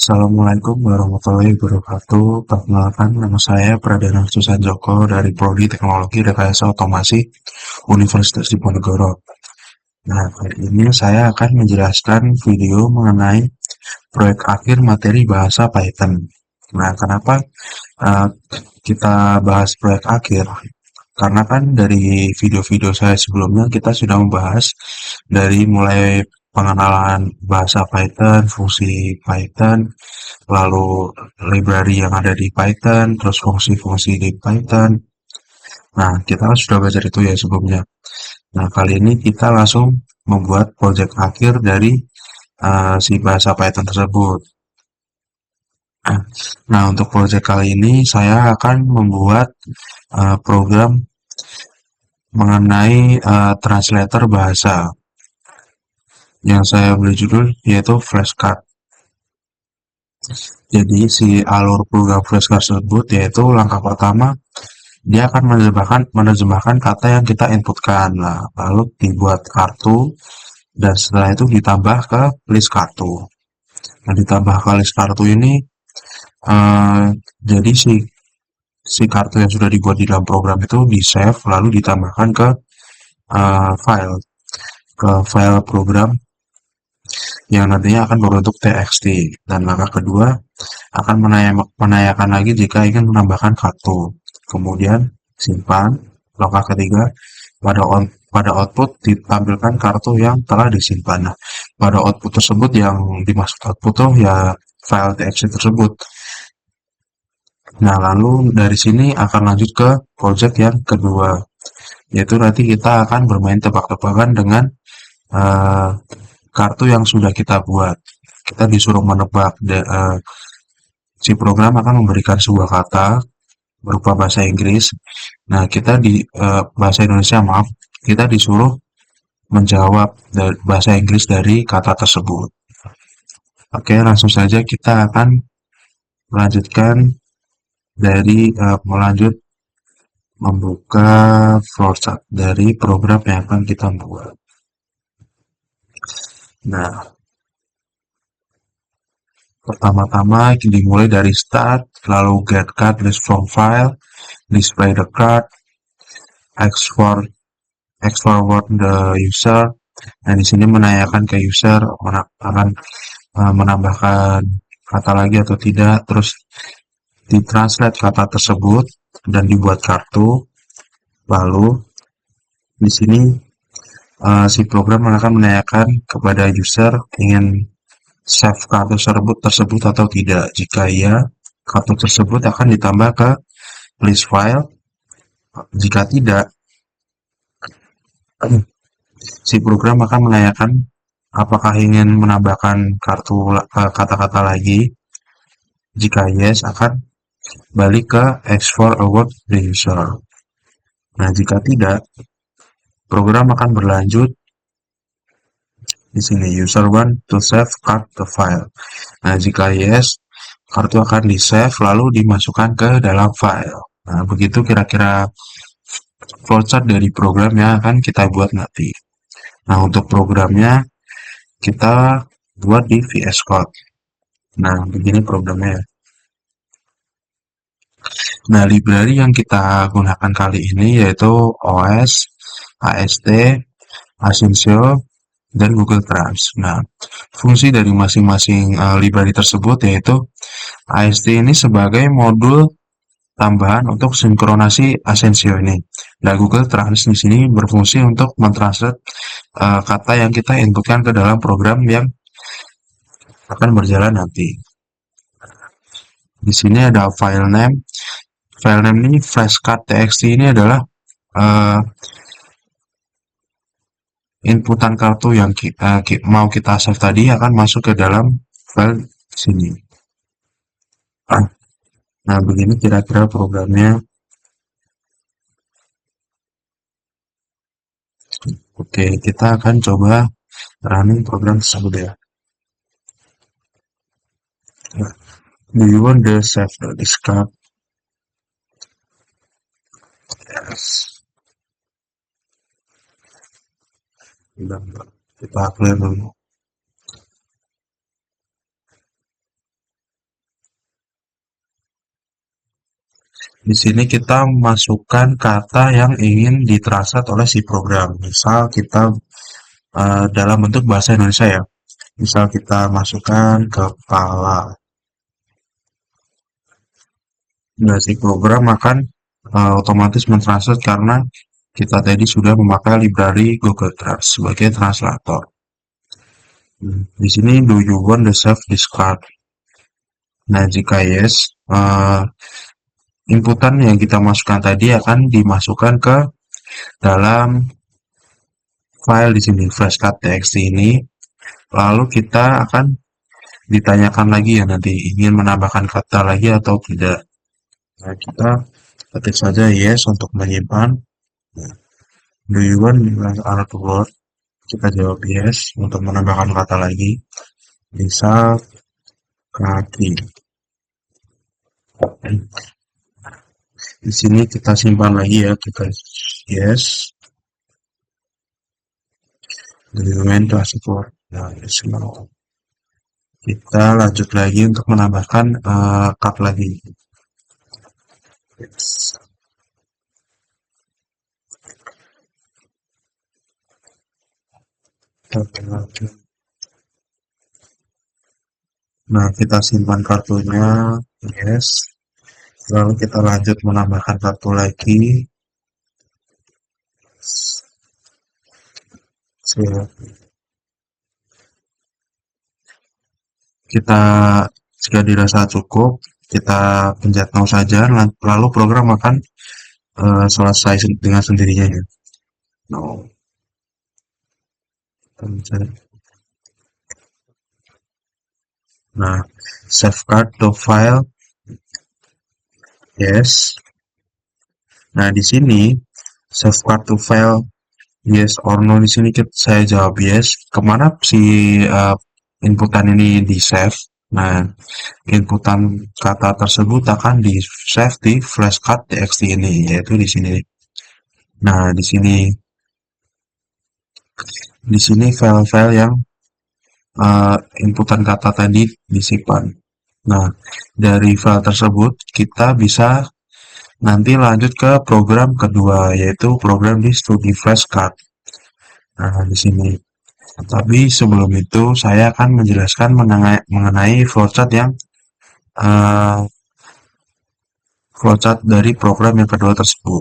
Assalamualaikum warahmatullahi wabarakatuh. Perkenalkan, nama saya Pradana Susanjoko dari Prodi Teknologi Rekayasa Otomasi Universitas Diponegoro. Nah, kali ini saya akan menjelaskan video mengenai proyek akhir materi bahasa Python. Nah, kenapa uh, kita bahas proyek akhir? Karena kan dari video-video saya sebelumnya kita sudah membahas dari mulai pengenalan bahasa Python, fungsi Python, lalu library yang ada di Python, terus fungsi-fungsi di Python. Nah, kita kan sudah belajar itu ya sebelumnya. Nah, kali ini kita langsung membuat project akhir dari si bahasa Python tersebut. Nah, untuk project kali ini saya akan membuat program mengenai translator bahasa yang saya beri judul yaitu flashcard. Jadi si alur program flashcard tersebut yaitu langkah pertama dia akan menerjemahkan kata yang kita inputkan. Nah, lalu dibuat kartu dan setelah itu ditambah ke list kartu. Nah, ditambah ke list kartu ini eh, jadi si kartu yang sudah dibuat di dalam program itu di save lalu ditambahkan ke file program yang nantinya akan berbentuk txt. Dan langkah kedua akan menanyakan lagi jika ingin menambahkan kartu. Kemudian simpan. Langkah ketiga, pada output ditampilkan kartu yang telah disimpan. Nah, pada output tersebut yang dimaksud output tuh ya file txt tersebut. Nah, lalu dari sini akan lanjut ke project yang kedua, yaitu nanti kita akan bermain tebak-tebakan dengan uh, kartu yang sudah kita buat. Kita disuruh menebak, si program akan memberikan sebuah kata berupa bahasa Inggris. Nah, kita di bahasa Indonesia, maaf, kita disuruh menjawab bahasa Inggris dari kata tersebut. Oke, langsung saja kita akan melanjutkan dari melanjut membuka flowchart dari program yang akan kita buat. Nah, pertama-tama dimulai dari start, lalu get card list from file, display the card, export forward the user. Nah, di sini menanyakan ke user akan menambahkan kata lagi atau tidak, terus ditranslate kata tersebut dan dibuat kartu. Lalu di sini si program akan menanyakan kepada user ingin save kartu tersebut atau tidak. Jika iya, kartu tersebut akan ditambah ke list file. Jika tidak, si program akan menanyakan apakah ingin menambahkan kartu kata-kata lagi. Jika yes, akan balik ke export award the user. Nah, jika tidak, program akan berlanjut di sini user want to save card to file. Nah, jika yes, kartu akan di-save lalu dimasukkan ke dalam file. Nah, begitu kira-kira flowchart dari program yang akan kita buat nanti. Nah, untuk programnya kita buat di VS Code. Nah, begini programnya. Nah, library yang kita gunakan kali ini yaitu OS, AST, Asyncio, dan Google Trans. Nah, fungsi dari masing-masing library tersebut yaitu AST ini sebagai modul tambahan untuk sinkronasi Asensio ini. Nah, Google Trans di sini berfungsi untuk mentranslate kata yang kita inputkan ke dalam program yang akan berjalan nanti. Di sini ada file name. File name ini flashcard.txt ini adalah uh, inputan kartu yang mau kita save tadi akan masuk ke dalam file sini. Nah, begini kira-kira programnya. Oke, kita akan coba running program tersebut ya. Do you want the save the discard? Yes. Kita clear dulu. Di sini kita masukkan kata yang ingin ditranslate oleh si program. Misal kita dalam bentuk bahasa Indonesia ya. Misal kita masukkan kepala. Nah, si program akan otomatis mentranslate karena kita tadi sudah memakai library Google Trans sebagai translator. Di sini do you want the self discard? Nah, jika yes, inputan yang kita masukkan tadi akan dimasukkan ke dalam file di sini flashcard.txt ini. Lalu kita akan ditanyakan lagi ya nanti ingin menambahkan kata lagi atau tidak. Nah, kita ketik saja yes untuk menyimpan. Do you want another word? Kita jawab yes untuk menambahkan kata lagi. Misal kaki. Di sini kita simpan lagi ya, kita yes. Do you want to ask for? Nah, yes, no. Kita lanjut lagi untuk menambahkan cut lagi. Yes. Nah, kita simpan kartunya, yes. Lalu kita lanjut menambahkan kartu lagi. Kita jika dirasa cukup, kita pencet no saja, lalu program akan selesai dengan sendirinya ya. No. Nah, save card to file. Yes. Nah, di sini save card to file yes or no di sini saya jawab yes. Kemana si inputan ini di save? Nah, inputan kata tersebut akan di save di flashcard.txt ini, yaitu di sini. Nah, di sini file-file yang inputan kata tadi disimpan. Nah, dari file tersebut kita bisa nanti lanjut ke program kedua, yaitu program di studi flashcard. Nah, di sini. Tapi sebelum itu saya akan menjelaskan mengenai flowchart yang flowchart dari program yang kedua tersebut.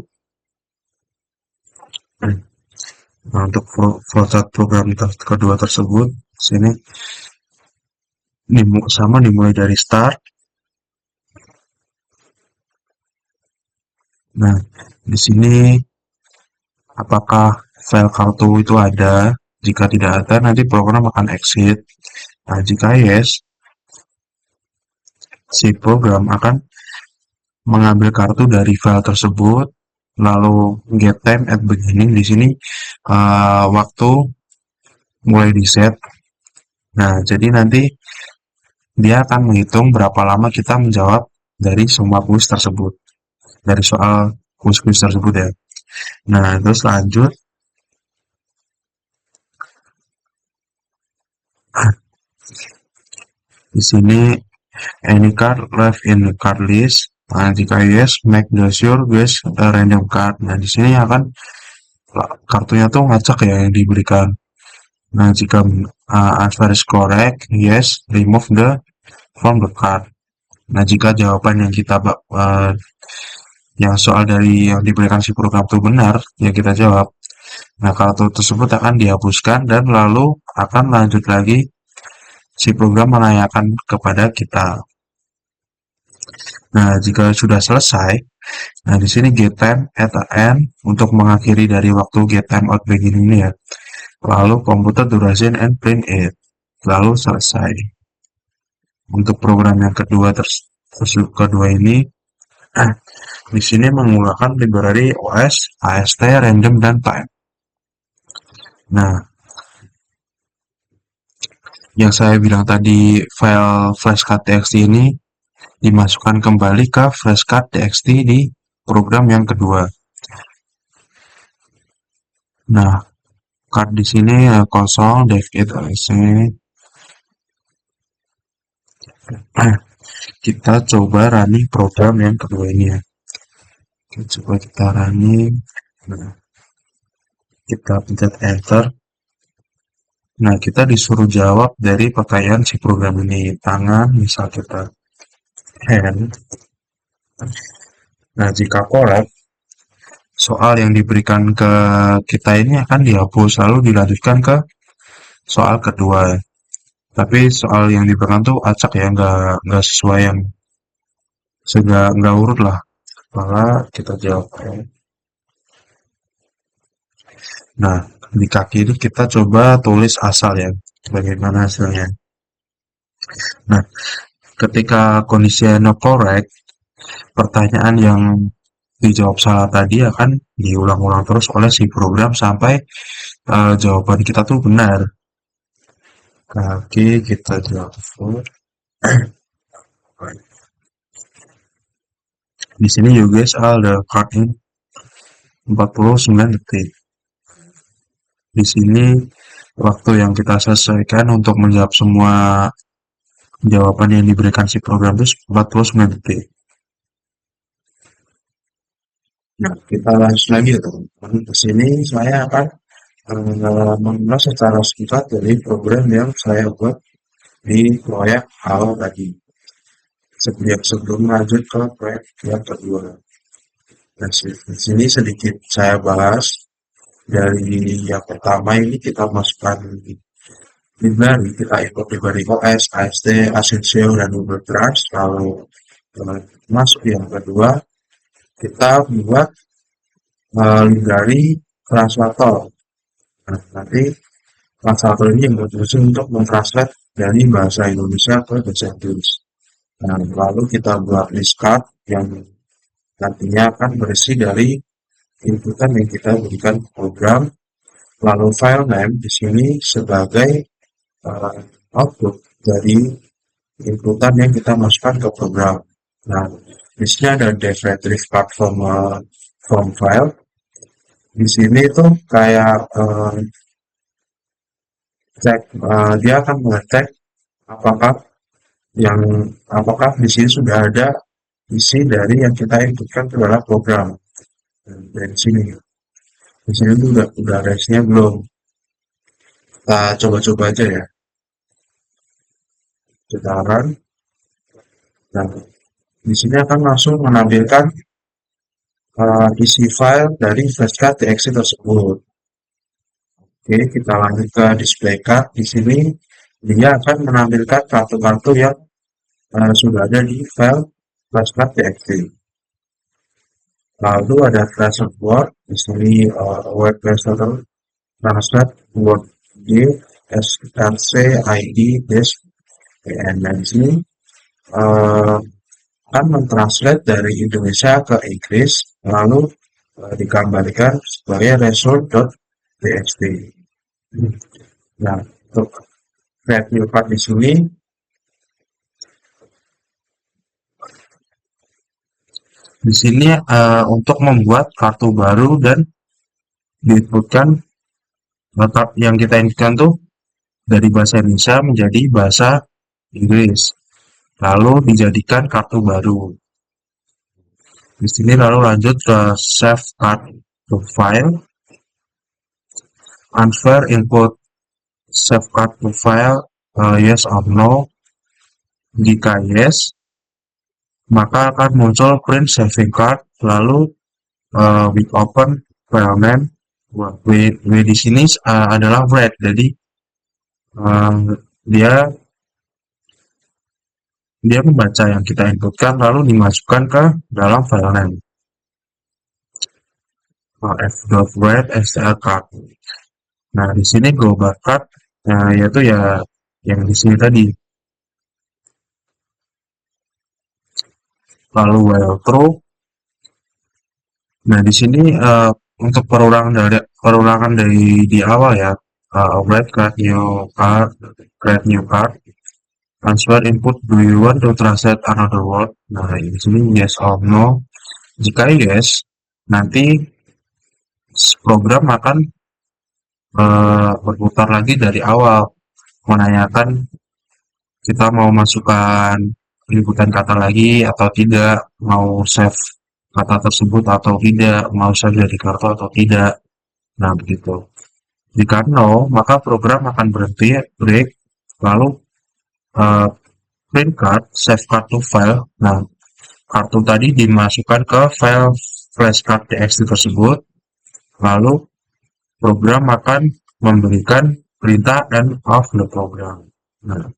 Nah, untuk flowchart program kedua tersebut, sini sama dimulai dari start. Nah, di sini apakah file kartu itu ada? Jika tidak ada, nanti program akan exit. Nah, jika yes, si program akan mengambil kartu dari file tersebut, lalu get time at beginning di sini waktu mulai di set. Nah, jadi nanti dia akan menghitung berapa lama kita menjawab dari semua kuis tersebut, dari soal kuis-kuis tersebut ya. Nah, terus lanjut. Di sini any card left in the card list. Nah, jika yes, make sure guys random card. Nah, di sini akan kartunya tuh ngacak ya yang diberikan. Nah, jika answer is correct, yes, remove the from the card. Nah, jika jawaban yang kita yang soal dari yang diberikan si program itu benar, ya kita jawab. Nah, kartu tersebut akan dihapuskan dan lalu akan lanjut lagi si program menanyakan kepada kita. Nah, jika sudah selesai, nah di sini get time at the end untuk mengakhiri dari waktu get time out begin ini ya. Lalu komputer duration and print it. Lalu selesai. Untuk program yang kedua ini, di sini menggunakan library OS, AST, random, dan time. Nah, yang saya bilang tadi file flashcard.txt ini dimasukkan kembali ke flashcard.txt di program yang kedua. Nah, card di sini kosong, dev.it kita coba running program yang kedua ini ya. Coba kita running. Nah, kita pencet enter. Nah, kita disuruh jawab dari pertanyaan si program ini. Tangan, misal kita hand. Nah, jika correct, soal yang diberikan ke kita ini akan dihapus, lalu dilanjutkan ke soal kedua. Tapi soal yang diberikan tuh acak ya, nggak sesuai yang nggak urut lah. Maka kita jawab. Nah, di kaki ini kita coba tulis asal ya, bagaimana hasilnya. Nah, ketika kondisinya no correct, pertanyaan yang dijawab salah tadi akan diulang-ulang terus oleh si program sampai jawaban kita tuh benar. Kaki kita jawab full. Di sini you guys all the card in 49 detik. Di sini waktu yang kita selesaikan untuk menjawab semua jawaban yang diberikan si program itu 49 detik. Nah, kita lanjut lagi ya teman-teman. Di sini saya akan mengulas secara singkat dari program yang saya buat di proyek awal tadi. Sebelum lanjut ke proyek yang kedua. Nah, di sini sedikit saya bahas dari yang pertama ini kita masukkan library, kita import library OS, AST, Asensio, dan Google Trust. Lalu masuk yang kedua, kita buat library translator. Nah, nanti translator ini yang berfungsi untuk mentranslate dari bahasa Indonesia ke bahasa Inggris. Nah, lalu kita buat list card yang nantinya akan berisi dari inputan yang kita berikan ke program. Lalu file name di sini sebagai output dari inputan yang kita masukkan ke program. Nah, di sini ada def retrieve card from file. Di sini itu kayak cek, dia akan mengecek apakah di sini sudah ada isi dari yang kita inputkan ke dalam program. Dari sini, di sini udah ada isinya belum? Kita coba-coba aja ya. Kita run. Nah, di sini akan langsung menampilkan isi file dari flashcard.txt tersebut. Oke, kita lanjut ke display card. Di sini dia akan menampilkan kartu-kartu yang sudah ada di file flashcard.txt. Lalu ada translate word. Di sini word translator translate word d src id des pn. Dan di sini akan mentranslate dari Indonesia ke Inggris, lalu digambarkan sebagai result.txt. Nah, untuk create new card di sini, untuk membuat kartu baru dan diinputkan yang kita inputkan tuh dari bahasa Indonesia menjadi bahasa Inggris, lalu dijadikan kartu baru. Di sini lalu lanjut ke save card to file, answer input save card to file yes or no. Jika yes, maka akan muncul print saving card, lalu we open file name. W di sini adalah read, jadi dia membaca yang kita inputkan lalu dimasukkan ke dalam file name. f.read str card. Nah, di sini global card yaitu ya yang di sini tadi. Lalu while true. Nah, di sini untuk perulangan dari di awal ya. Create new card. Answer input, do you want to translate another word? Nah, di sini yes or no. Jika yes, nanti program akan berputar lagi dari awal, menanyakan kita mau masukkan inputan kata lagi atau tidak, mau save kata tersebut atau tidak, mau saja di kartu atau tidak. Nah, begitu. Jika no, maka program akan berhenti, break, lalu eh, print card, save card to file. Nah, kartu tadi dimasukkan ke file flashcard txt tersebut, lalu program akan memberikan perintah end of the program. Nah,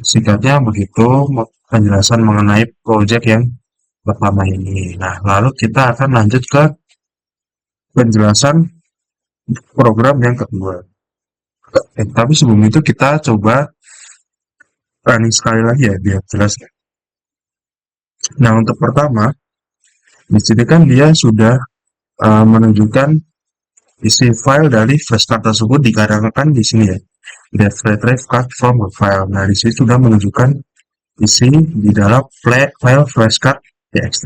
singkatnya begitu penjelasan mengenai project yang pertama ini. Nah, lalu kita akan lanjut ke penjelasan program yang kedua. Tapi sebelum itu kita coba running sekali lagi ya biar jelas. Nah, untuk pertama, di sini kan dia sudah menunjukkan isi file dari flashcard tersebut dikarenakan di sini ya. Get retrieve card from a file. Nah, di sini sudah menunjukkan isi di dalam file flashcard txt.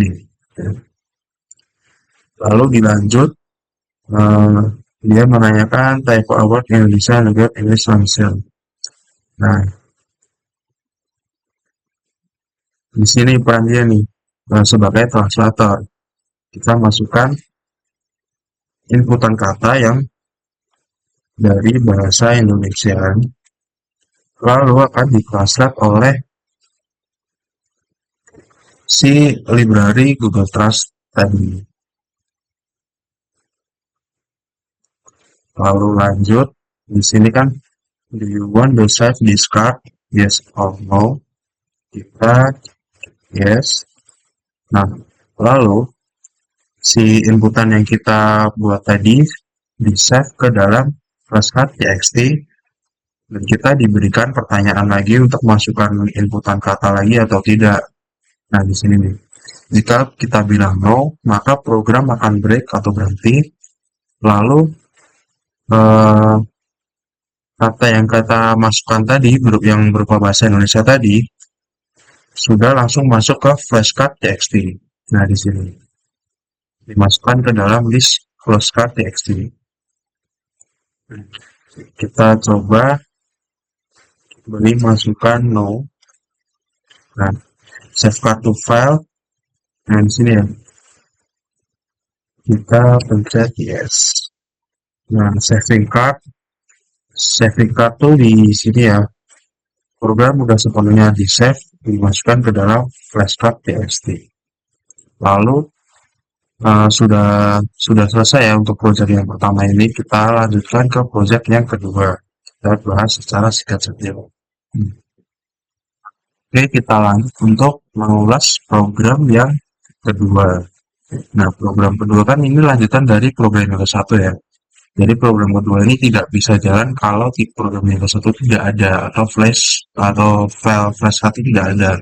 Lalu dilanjut, eh, dia menanyakan type award Indonesia negara English Language. Nah, di sini peran dia nih sebagai translator. Kita masukkan inputan kata yang dari bahasa Indonesia, lalu akan ditranslate oleh si library Google Trans tadi. Lalu lanjut, di sini kan, do you want to save this card? Yes or no? Kita yes. Nah, lalu si inputan yang kita buat tadi di save ke dalam flashcard txt dan kita diberikan pertanyaan lagi untuk masukkan inputan kata lagi atau tidak. Nah, di sini nih. Jika kita bilang no, maka program akan break atau berhenti. Lalu kata yang kita masukkan tadi, yang berupa bahasa Indonesia tadi, sudah langsung masuk ke flashcard txt. Nah, di sini dimasukkan ke dalam list flashcard txt. Kita coba beri masukan no. Nah, save card to file. Nah, di sini ya. Kita pencet yes. Nah, saving card tuh di sini ya. Program sudah sepenuhnya di save, dimasukkan ke dalam flashcard txt. Lalu sudah selesai ya untuk project yang pertama ini. Kita lanjutkan ke project yang kedua. Kita bahas secara singkat saja. Oke, kita lanjut untuk mengulas program yang kedua. Nah, program kedua kan ini lanjutan dari program yang ke-1 ya. Jadi program kedua ini tidak bisa jalan kalau program yang ke-1 tidak ada atau file flash card tidak ada.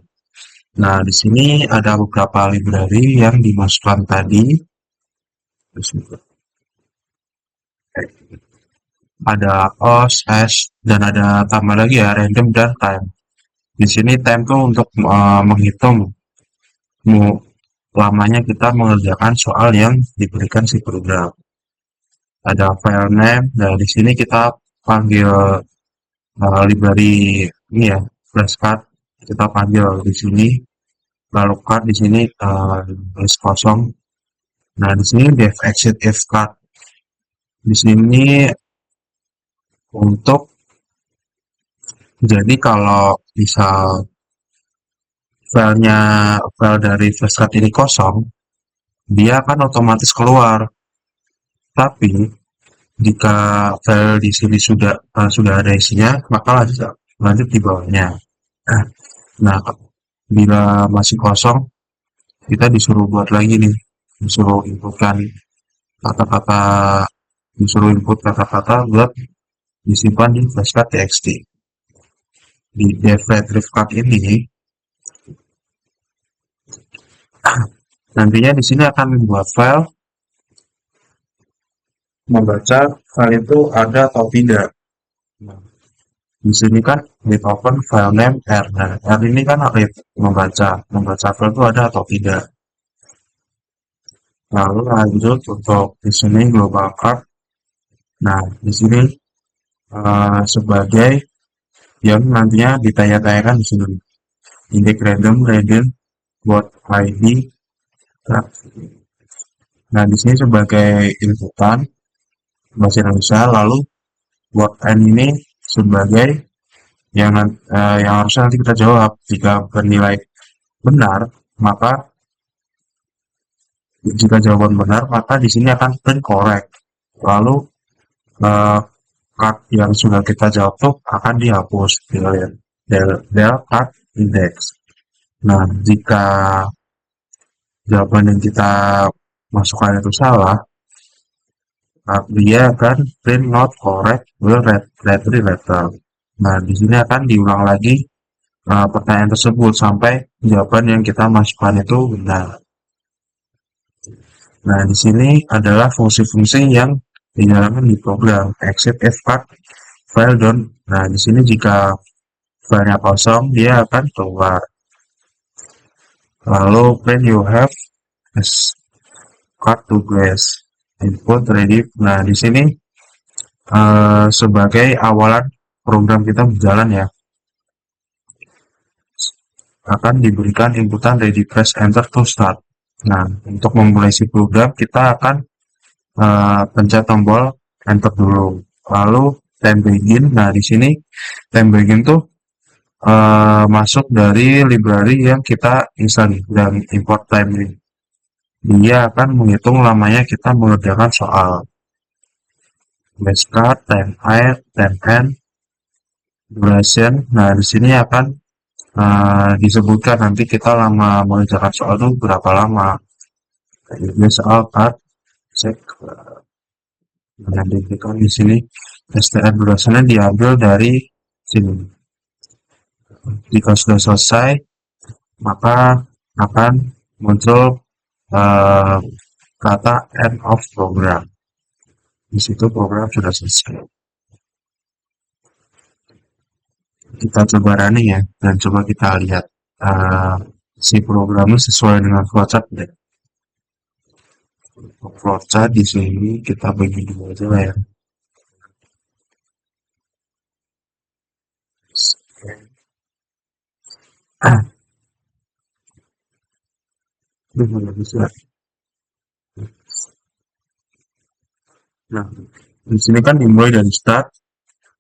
Nah, di sini ada beberapa library yang dimasukkan tadi. Ada os, hash, dan ada tambah lagi ya random dan time. Di sini time tuh untuk menghitung lamanya kita mengerjakan soal yang diberikan si program. Ada file name. Nah, di sini kita panggil library ini ya, flashcard. Kita panggil di sini. Lalu card di sini list kosong. Nah, di sini def exit if card. Di sini untuk jadi kalau misal file dari flashcard ini kosong, dia akan otomatis keluar. Tapi jika file di sini sudah ada isinya, maka lanjut di bawahnya. Nah, bila masih kosong, kita disuruh buat lagi nih, disuruh input kata-kata buat disimpan di flashcard txt. Di def retrieve card ini, nantinya di sini akan membuat file membaca file itu ada atau tidak. Nah, di sini kan read open file name R. Nah, R ini kan read membaca file itu ada atau tidak. Lalu lanjut untuk di sini global card. Nah, di sini sebagai yang nantinya ditanya-tanyakan di sini. Index random buat ID. Nah, Nah, di sini sebagai inputan bahasa Indonesia, lalu word and ini sebagai yang harusnya nanti kita jawab. Jika bernilai benar, maka jika jawaban benar, maka di sini akan print correct. Lalu eh, card yang sudah kita jawab tuh akan dihapus del card index. Nah, jika jawaban yang kita masukkan itu salah, dia akan print not correct will retrieve letter. Nah, di sini akan diulang lagi pertanyaan tersebut sampai jawaban yang kita masukkan itu benar. Nah, di sini adalah fungsi-fungsi yang dijalankan di program exit if card file don't. Nah, di sini jika filenya kosong, dia akan keluar. Lalu when you have card to glass input ready. Nah, di sini sebagai awalan program kita berjalan ya, akan diberikan inputan ready press enter to start. Nah, untuk memulai si program kita akan pencet tombol enter dulu. Lalu time begin. Nah, di sini time begin tuh masuk dari library yang kita install dan import time ini. Dia akan menghitung lamanya kita mengerjakan soal. Base card, time add, time end, duration. Nah, di sini akan disebutkan nanti kita lama mengerjakan soal itu berapa lama. Jadi soal card, cek. Menandakan di sini STR durasinya diambil dari sini. Jika sudah selesai, maka akan muncul kata end of program. Di situ program sudah selesai. Kita coba running ya, dan coba kita lihat si programnya sesuai dengan flowchart deh. Flowchart di sini kita bagi dua aja lah ya. Nah, di sini kan dimulai dari start,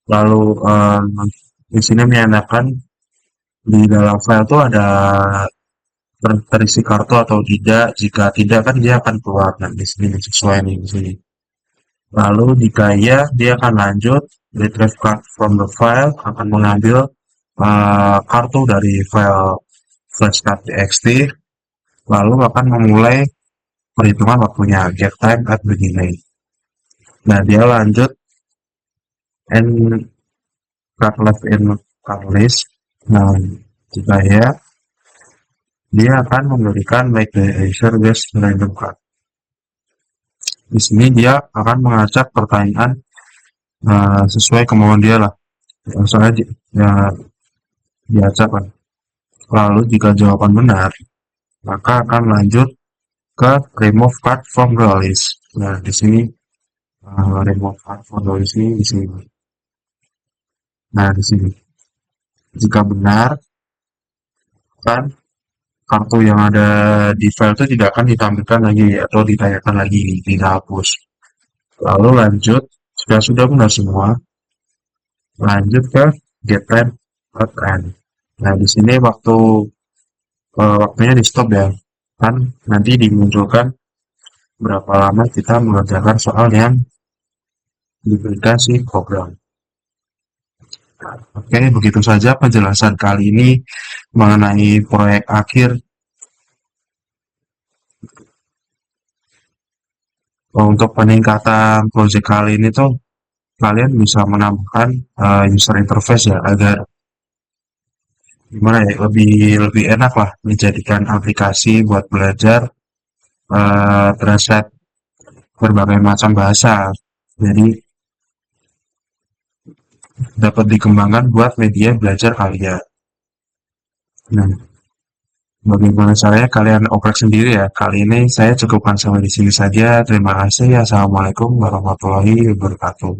lalu di sini menandakan di dalam file itu ada terisi kartu atau tidak. Jika tidak kan dia akan keluar. Nah, di sini sesuai nih di sini. Lalu jika iya, dia akan lanjut retrieve card from the file, akan mengambil kartu dari file flashcard.txt, lalu akan memulai perhitungan waktunya get time at beginning. Nah, dia lanjut and card left in card list. Nah, jika ya, dia akan memberikan make the answer with random card. Di sini dia akan mengacak pertanyaan sesuai kemauan dia lah. Soalnya diacak kan. Lalu jika jawaban benar, maka akan lanjut ke remove card from the list. Nah, di sini remove card from the list ini di sini. Nah, di sini. Jika benar, kan kartu yang ada di file itu tidak akan ditampilkan lagi atau ditanyakan lagi, dihapus. Lalu lanjut, jika sudah benar semua, lanjut ke get time at end. Nah, di sini waktunya di stop ya, kan nanti dimunculkan berapa lama kita mengerjakan soal yang diberikan si program. Oke, begitu saja penjelasan kali ini mengenai proyek akhir. Untuk peningkatan proyek kali ini tuh kalian bisa menambahkan user interface ya, agar gimana ya, lebih enak lah dijadikan aplikasi buat belajar translate berbagai macam bahasa. Jadi dapat dikembangkan buat media belajar kalian. Nah, bagaimana caranya kalian oprek sendiri ya. Kali ini saya cukupkan sampai di sini saja. Terima kasih. Assalamualaikum warahmatullahi wabarakatuh.